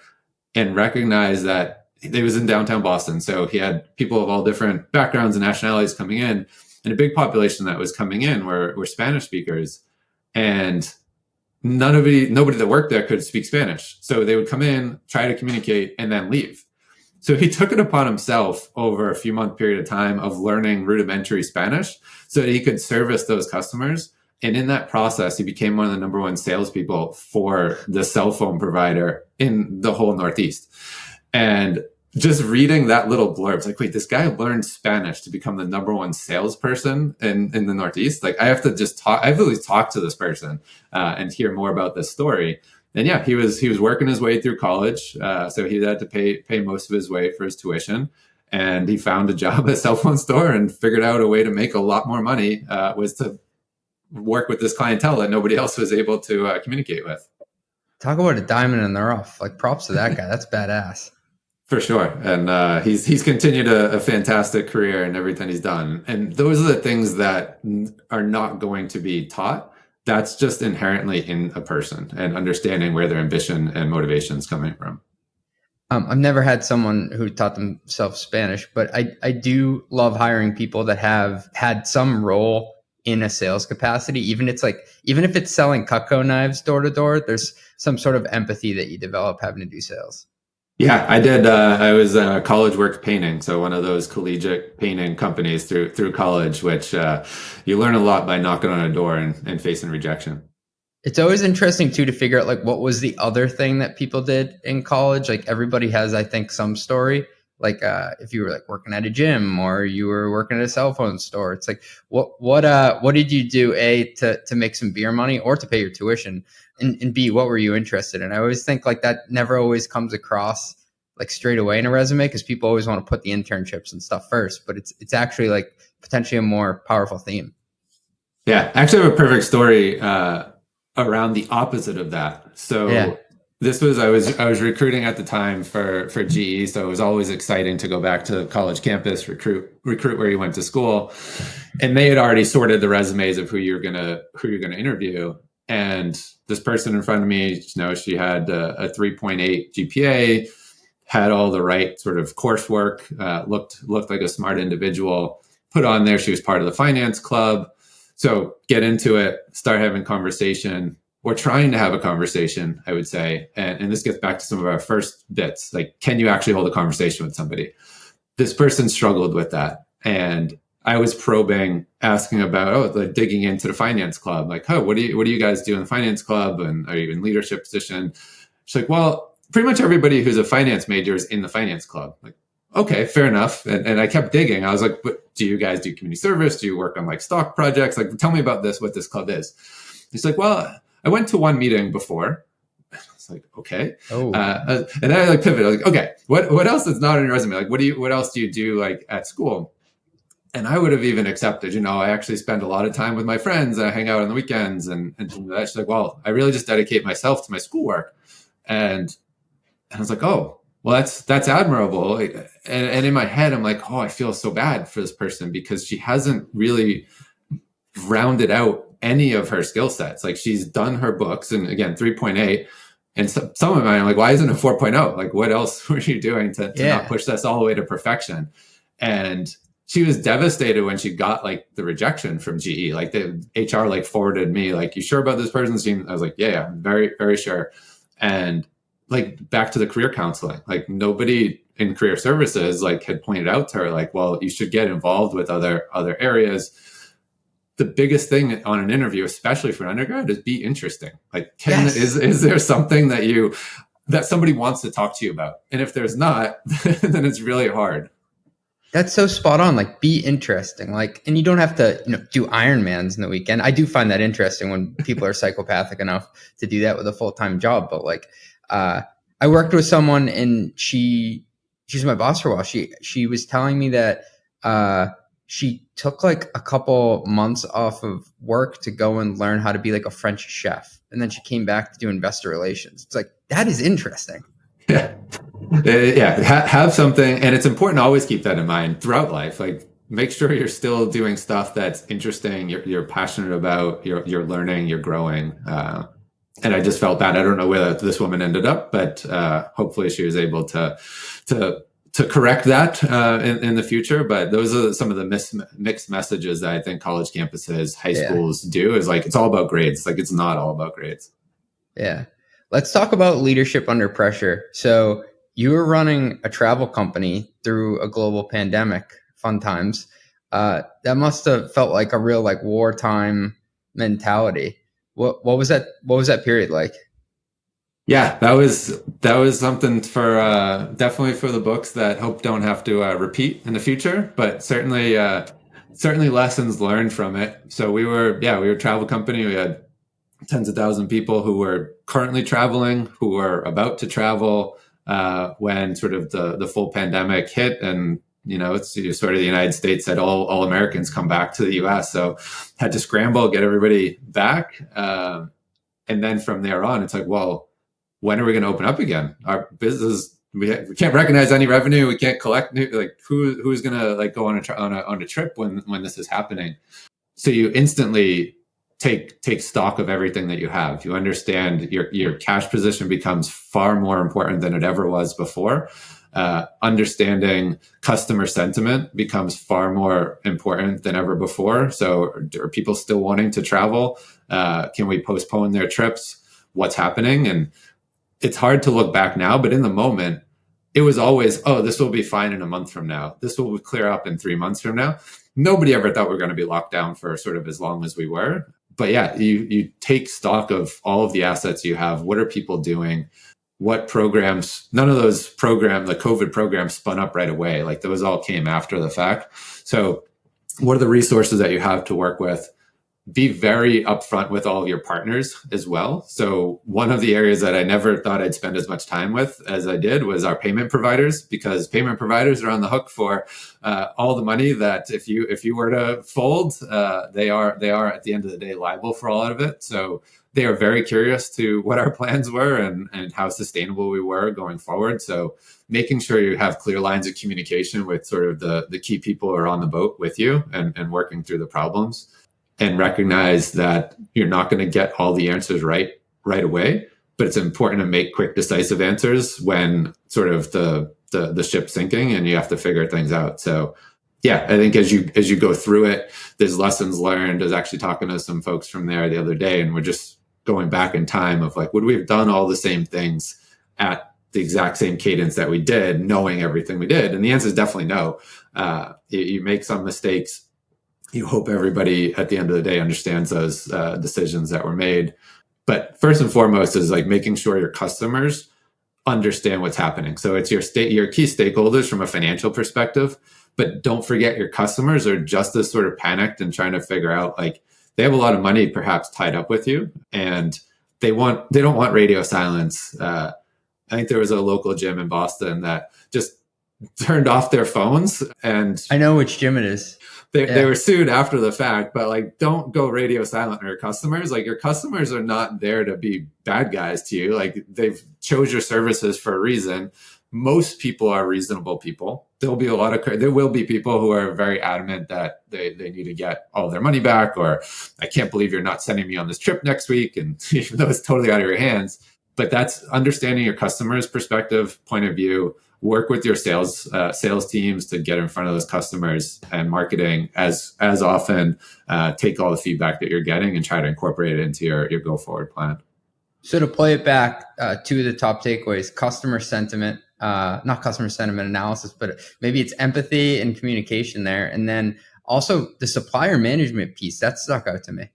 and recognized that it was in downtown Boston. So he had people of all different backgrounds and nationalities coming in, and a big population that was coming in were Spanish speakers. And nobody that worked there could speak Spanish. So they would come in, try to communicate, and then leave. So he took it upon himself over a few month period of time of learning rudimentary Spanish so that he could service those customers. And in that process, he became one of the number one salespeople for the cell phone provider in the whole Northeast. And just reading that little blurb, it's like, wait, this guy learned Spanish to become the number one salesperson in the Northeast. Like, I have to just talk. I have to at least talk to this person and hear more about this story. And yeah, he was working his way through college, so he had to pay most of his way for his tuition. And he found a job at a cell phone store and figured out a way to make a lot more money. Was to work with this clientele that nobody else was able to communicate with. Talk about a diamond in the rough. Like, props to that guy. That's badass. For sure. And he's continued a fantastic career in everything he's done. And those are the things that are not going to be taught. That's just inherently in a person and understanding where their ambition and motivation is coming from. I've never had someone who taught themselves Spanish, but I do love hiring people that have had some role in a sales capacity. Even if it's selling Cutco knives door to door, there's some sort of empathy that you develop having to do sales. Yeah, I did. I was college work painting, so one of those collegiate painting companies through college, which you learn a lot by knocking on a door and facing rejection. It's always interesting too to figure out like what was the other thing that people did in college. Like everybody has, I think, some story. Like if you were like working at a gym or you were working at a cell phone store, it's like what did you do to make some beer money or to pay your tuition, and B, what were you interested in? I always think like that never always comes across like straight away in a resume because people always want to put the internships and stuff first, but it's actually like potentially a more powerful theme. Yeah, actually, I have a perfect story around the opposite of that. So. Yeah. This was I was recruiting at the time for GE, so it was always exciting to go back to the college campus, recruit where you went to school, and they had already sorted the resumes of who you're gonna interview. And this person in front of me, she had a 3.8 GPA, had all the right sort of coursework, looked like a smart individual. Put on there she was part of the finance club, so get into it, start having conversation. We're trying to have a conversation, I would say. And this gets back to some of our first bits. Like, can you actually hold a conversation with somebody? This person struggled with that. And I was probing, asking about, like digging into the finance club. Like, what do you guys do in the finance club? And are you in leadership position? She's like, well, pretty much everybody who's a finance major is in the finance club. Like, okay, fair enough. And I kept digging. I was like, but do you guys do community service? Do you work on like stock projects? Like, tell me about this, what this club is. She's like, well, I went to one meeting before. I was like, okay. Oh. And then I like pivoted. I was like, okay, what else is not on your resume? Like, what else do you do like at school? And I would have even accepted, I actually spend a lot of time with my friends. I hang out on the weekends and that. She's like, well, I really just dedicate myself to my schoolwork. And I was like, oh, well, that's admirable. And in my head, I'm like, oh, I feel so bad for this person because she hasn't really rounded out any of her skill sets. Like, she's done her books, and again, 3.8, and some of mine, I'm like, why isn't it 4.0? Like, what else were you doing to not push this all the way to perfection? And she was devastated when she got like the rejection from GE. Like, the HR like forwarded me, like, you sure about this person's team? I was like, yeah, very, very sure. And like, back to the career counseling, like nobody in career services like had pointed out to her, like, well, you should get involved with other areas. The biggest thing on an interview, especially for an undergrad, is be interesting. Like, is there something that somebody wants to talk to you about? And if there's not, then it's really hard. That's so spot on. Like, be interesting. Like, and you don't have to, do Ironmans in the weekend. I do find that interesting when people are psychopathic enough to do that with a full-time job. But like, I worked with someone, and she's my boss for a while. She was telling me that, she took like a couple months off of work to go and learn how to be like a French chef. And then she came back to do investor relations. It's like, that is interesting. Yeah. Have something. And it's important to always keep that in mind throughout life. Like, make sure you're still doing stuff that's interesting. You're passionate about, you're learning, you're growing. And I just felt bad. I don't know where this woman ended up, but hopefully she was able to to correct that in the future. But those are some of the mixed messages that I think college campuses, high schools do, is like, it's all about grades. Like, it's not all about grades. Yeah. Let's talk about leadership under pressure. So you were running a travel company through a global pandemic, fun times. That must have felt like a real like wartime mentality. What was that period like? Yeah, that was something for definitely for the books that hope don't have to repeat in the future, but certainly lessons learned from it. So we were a travel company. We had tens of thousands of people who were currently traveling, who were about to travel when sort of the full pandemic hit, and it's sort of the United States said all Americans come back to the U.S. So had to scramble, get everybody back, and then from there on, it's like, well, when are we going to open up again? Our business, we can't recognize any revenue. We can't collect like who's going to like go on a trip when this is happening. So you instantly take stock of everything that you have. You understand your cash position becomes far more important than it ever was before. Understanding customer sentiment becomes far more important than ever before. So are people still wanting to travel? Can we postpone their trips? What's happening? And it's hard to look back now, but in the moment, it was always, oh, this will be fine in a month from now. This will clear up in 3 months from now. Nobody ever thought we were going to be locked down for sort of as long as we were. But yeah, you take stock of all of the assets you have. What are people doing? What programs? None of those the COVID programs spun up right away. Like those all came after the fact. So what are the resources that you have to work with? Be very upfront with all of your partners as well. So one of the areas that I never thought I'd spend as much time with as I did was our payment providers, because payment providers are on the hook for all the money that if you were to fold, they are at the end of the day liable for all of it. So they are very curious to what our plans were and how sustainable we were going forward. So making sure you have clear lines of communication with sort of the key people who are on the boat with you and working through the problems. And recognize that you're not going to get all the answers right away, but it's important to make quick, decisive answers when sort of the ship's sinking and you have to figure things out. So, yeah, I think as you go through it, there's lessons learned. I was actually talking to some folks from there the other day, and we're just going back in time of like, would we have done all the same things at the exact same cadence that we did, knowing everything we did? And the answer is definitely no. You make some mistakes. You hope everybody at the end of the day understands those decisions that were made. But first and foremost is like making sure your customers understand what's happening. So it's your key stakeholders from a financial perspective, but don't forget your customers are just as sort of panicked and trying to figure out, like, they have a lot of money perhaps tied up with you, and they don't want radio silence. I think there was a local gym in Boston that just turned off their phones, and I know which gym it is. They were sued after the fact, but like, don't go radio silent on your customers. Like, your customers are not there to be bad guys to you. Like, they've chose your services for a reason. Most people are reasonable people. There will be people who are very adamant that they need to get all their money back, or I can't believe you're not sending me on this trip next week. And even though it's totally out of your hands, but that's understanding your customer's perspective, point of view. Work with your sales teams to get in front of those customers, and marketing as often. Take all the feedback that you're getting and try to incorporate it into your go forward plan. So to play it back, two of the top takeaways: customer sentiment, not customer sentiment analysis, but maybe it's empathy and communication there, and then also the supplier management piece that stuck out to me.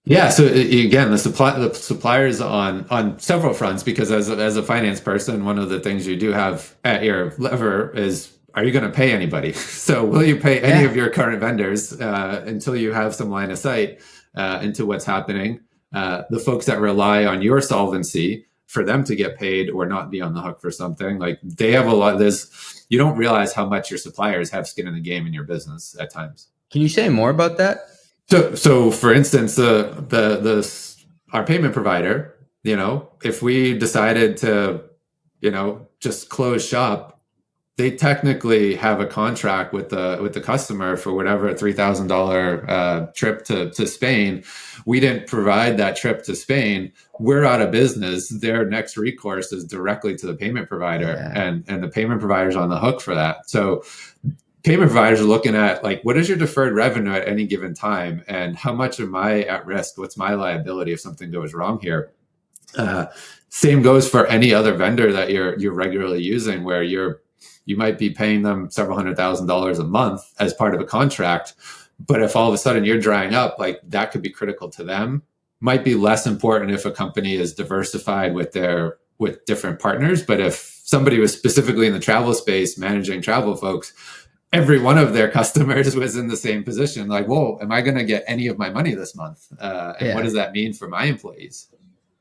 Yeah. So again, the suppliers on several fronts, because as a finance person, one of the things you do have at your lever is, are you going to pay anybody? So will you pay any of your current vendors until you have some line of sight into what's happening? The folks that rely on your solvency for them to get paid or not be on the hook for something, like, they have a lot of this. You don't realize how much your suppliers have skin in the game in your business at times. Can you say more about that? So for instance, our payment provider, if we decided to, just close shop, they technically have a contract with the customer for whatever $3,000 trip to Spain. We didn't provide that trip to Spain. We're out of business. Their next recourse is directly to the payment provider, and the payment provider's on the hook for that. So payment providers are looking at, like, what is your deferred revenue at any given time, and how much am I at risk? What's my liability if something goes wrong here? Same goes for any other vendor that you're regularly using, where you might be paying them several $100,000 a month as part of a contract, but if all of a sudden you're drying up, like, that could be critical to them. Might be less important if a company is diversified with different partners, but if somebody was specifically in the travel space managing travel folks, every one of their customers was in the same position. Like, whoa, am I going to get any of my money this month? And what does that mean for my employees?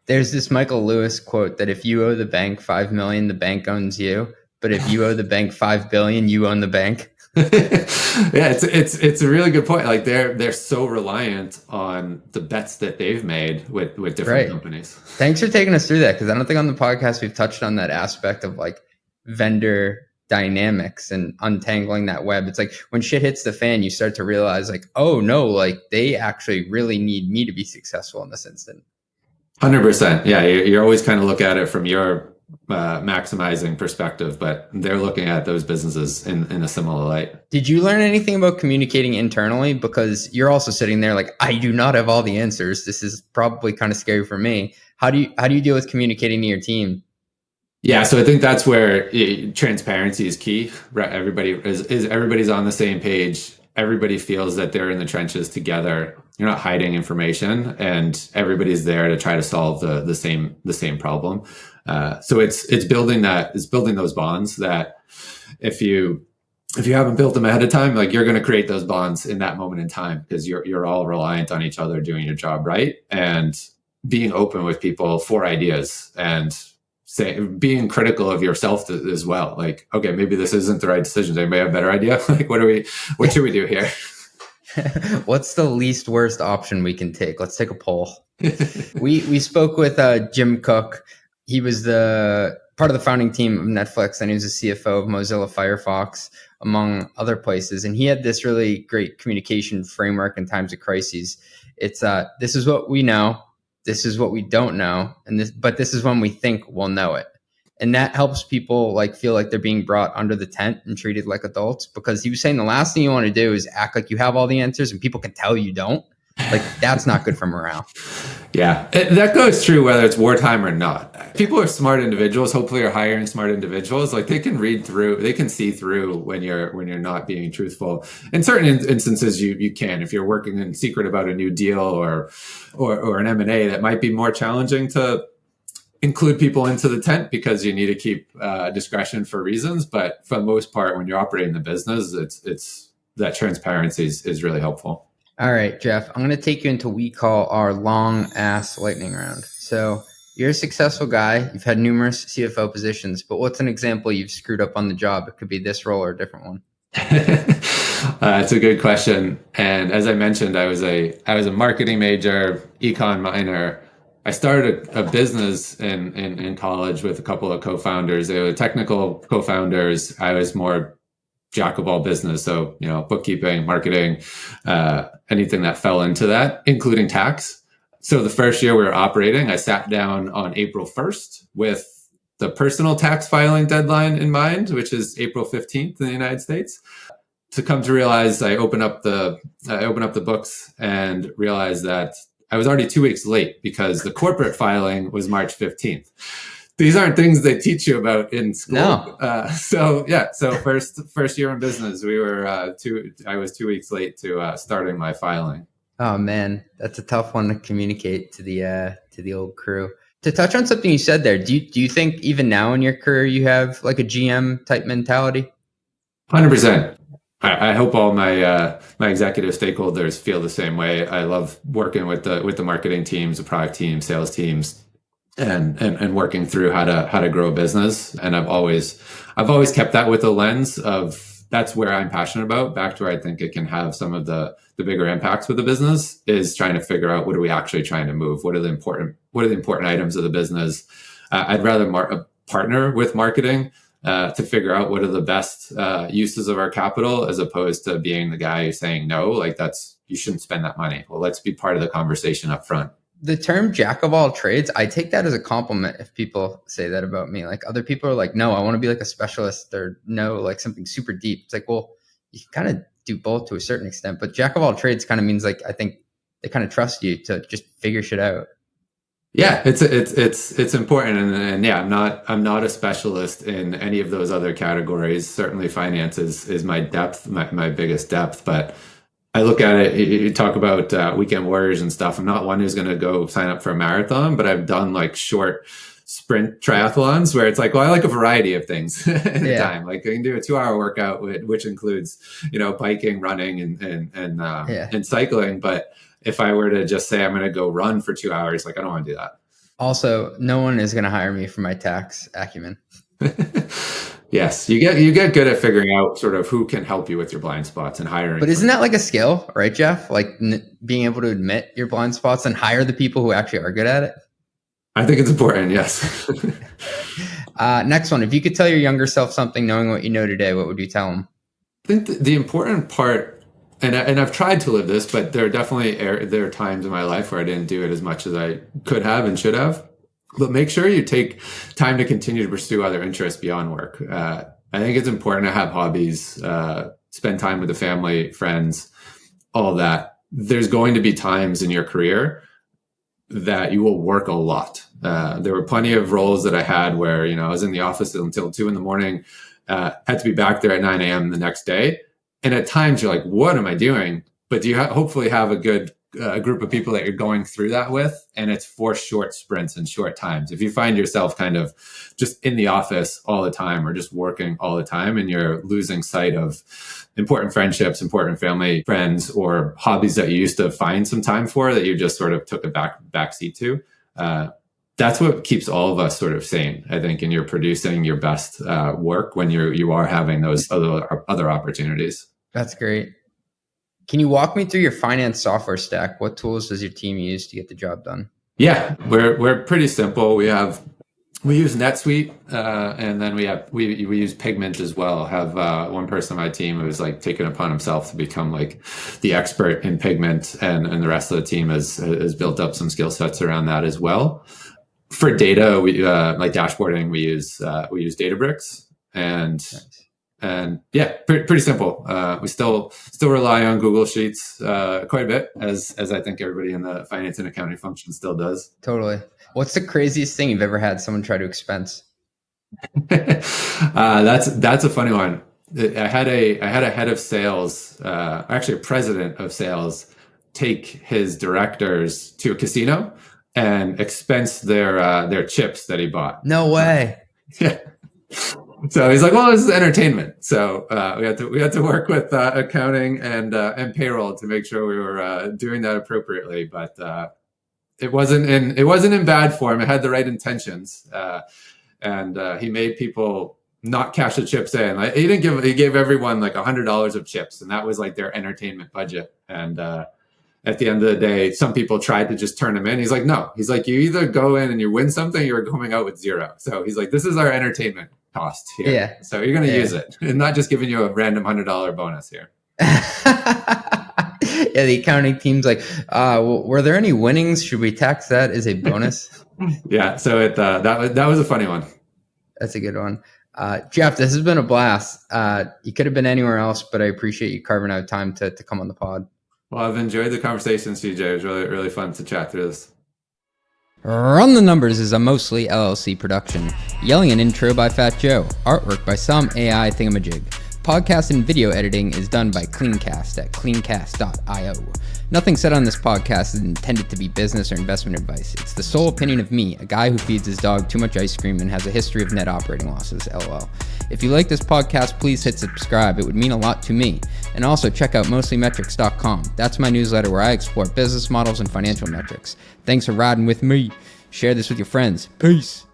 There's this Michael Lewis quote that if you owe the bank $5 million, the bank owns you. But if you owe the bank $5 billion, you own the bank. Yeah, it's a really good point. Like, they're so reliant on the bets that they've made with different companies. Thanks for taking us through that, because I don't think on the podcast we've touched on that aspect of, like, vendor dynamics and untangling that web. It's like when shit hits the fan, you start to realize, like, oh no, like, they actually really need me to be successful in this instant. 100%. Yeah, you're always kind of look at it from your maximizing perspective, but they're looking at those businesses in a similar light. Did you learn anything about communicating internally? Because you're also sitting there like, I do not have all the answers. This is probably kind of scary for me. How do you deal with communicating to your team? Yeah, so I think that's where transparency is key. Right? Everybody's on the same page. Everybody feels that they're in the trenches together. You're not hiding information, and everybody's there to try to solve the same problem. So it's building those bonds that if you haven't built them ahead of time, like, you're going to create those bonds in that moment in time, because you're all reliant on each other doing your job right, and being open with people for ideas, and being critical of yourself as well. Like, okay, maybe this isn't the right decision. Does anybody have a better idea? Like, what should we do here? What's the least worst option we can take? Let's take a poll. We spoke with Jim Cook. He was the part of the founding team of Netflix, and he was the CFO of Mozilla Firefox, among other places. And he had this really great communication framework in times of crises. It's this is what we know, this is what we don't know, but this is when we think we'll know it. And that helps people, like, feel like they're being brought under the tent and treated like adults, because he was saying the last thing you want to do is act like you have all the answers and people can tell you don't. Like, that's not good for morale. Yeah, that goes true whether it's wartime or not. People are smart individuals. Hopefully you're hiring smart individuals. Like, they can they can see through when you're not being truthful. In certain instances, you can. If you're working in secret about a new deal or an M&A, that might be more challenging to include people into the tent, because you need to keep discretion for reasons. But for the most part, when you're operating the business, it's that transparency is really helpful. All right, Jeff, I'm going to take you into what we call our long ass lightning round. So you're a successful guy. You've had numerous CFO positions, but what's an example you've screwed up on the job? It could be this role or a different one. It's a good question. And as I mentioned, I was a marketing major, econ minor. I started a business in college with a couple of co-founders. They were technical co-founders. I was more jack of all business. So, bookkeeping, marketing, anything that fell into that, including tax. So the first year we were operating, I sat down on April 1st with the personal tax filing deadline in mind, which is April 15th in the United States. To come to realize, I opened up the books and realized that I was already 2 weeks late, because the corporate filing was March 15th. These aren't things they teach you about in school. No. So first year in business, I was 2 weeks late to starting my filing. Oh man, that's a tough one to communicate to the old crew. To touch on something you said there, do you think even now in your career you have like a GM type mentality? 100%. I hope all my executive stakeholders feel the same way. I love working with the marketing teams, the product teams, sales teams, and working through how to grow a business. And I've always kept that with a lens of, that's where I'm passionate about. Back to where I think it can have some of the bigger impacts with the business, is trying to figure out, what are we actually trying to move? What are the important items of the business? I'd rather partner with marketing to figure out what are the best uses of our capital, as opposed to being the guy who's saying no, like you shouldn't spend that money. Well, let's be part of the conversation up front. The term jack of all trades, I take that as a compliment if people say that about me. Like other people are like, no, I want to be like a specialist, or no, like something super deep. It's like, well, you can kind of do both to a certain extent, but jack of all trades kind of means like, I think they kind of trust you to just figure shit out. Yeah, it's important, and yeah, I'm not a specialist in any of those other categories. Certainly, finance is my depth, my biggest depth. But I look at it. You talk about weekend warriors and stuff. I'm not one who's going to go sign up for a marathon, but I've done like short sprint triathlons where it's like, well, I like a variety of things at a time. Like I can do a 2-hour workout, which includes biking, running, and cycling, but if I were to just say I'm going to go run for 2 hours, like I don't want to do that. Also, no one is going to hire me for my tax acumen. Yes, you get good at figuring out sort of who can help you with your blind spots and hiring. But isn't that like a skill, right, Jeff? Like being able to admit your blind spots and hire the people who actually are good at it? I think it's important, yes. Next one. If you could tell your younger self something knowing what you know today, what would you tell them? I think the important part, and I've tried to live this, but there are definitely there are times in my life where I didn't do it as much as I could have and should have. But make sure you take time to continue to pursue other interests beyond work. I think it's important to have hobbies, spend time with the family, friends, all that. There's going to be times in your career that you will work a lot. There were plenty of roles that I had where, I was in the office until 2 a.m, had to be back there at 9 a.m. the next day. And at times you're like, what am I doing? But you hopefully have a good group of people that you're going through that with. And it's for short sprints and short times. If you find yourself kind of just in the office all the time or just working all the time and you're losing sight of important friendships, important family, friends, or hobbies that you used to find some time for that you just sort of took a backseat to, that's what keeps all of us sort of sane, I think, and you're producing your best work when you are having those other opportunities. That's great. Can you walk me through your finance software stack? What tools does your team use to get the job done? Yeah, we're pretty simple. We use NetSuite, and then we use Pigment as well. I have one person on my team who's like taken upon himself to become like the expert in Pigment, and the rest of the team has built up some skill sets around that as well. For data, we like dashboarding, we use Databricks, and yeah, pretty simple. We still rely on Google Sheets quite a bit, as I think everybody in the finance and accounting function still does. Totally. What's the craziest thing you've ever had someone try to expense? That's a funny one. I had a head of sales, actually a president of sales, take his directors to a casino and expense their chips that he bought. No way. Yeah. So he's like, well, this is entertainment. So we had to work with accounting and payroll to make sure we were doing that appropriately. But it wasn't in bad form. It had the right intentions, and he made people not cash the chips in. Like, he gave everyone like $100 of chips, and that was like their entertainment budget. And at the end of the day, some people tried to just turn them in. He's like, no. He's like, you either go in and you win something, you're coming out with zero. So he's like, this is our entertainment cost here. Yeah. So you're going to use it, and not just giving you a random $100 bonus here. Yeah, the accounting team's like, were there any winnings? Should we tax that as a bonus? Yeah. So that was a funny one. That's a good one. Jeff, this has been a blast. You could have been anywhere else, but I appreciate you carving out time to come on the pod. Well, I've enjoyed the conversation, CJ. It was really, really fun to chat through this. Run the Numbers is a mostly LLC production. Yelling an intro by Fat Joe. Artwork by some AI thingamajig. Podcast and video editing is done by Cleancast at cleancast.io. Nothing said on this podcast is intended to be business or investment advice. It's the sole opinion of me, a guy who feeds his dog too much ice cream and has a history of net operating losses, LOL. If you like this podcast, please hit subscribe. It would mean a lot to me. And also check out mostlymetrics.com. That's my newsletter where I explore business models and financial metrics. Thanks for riding with me. Share this with your friends. Peace.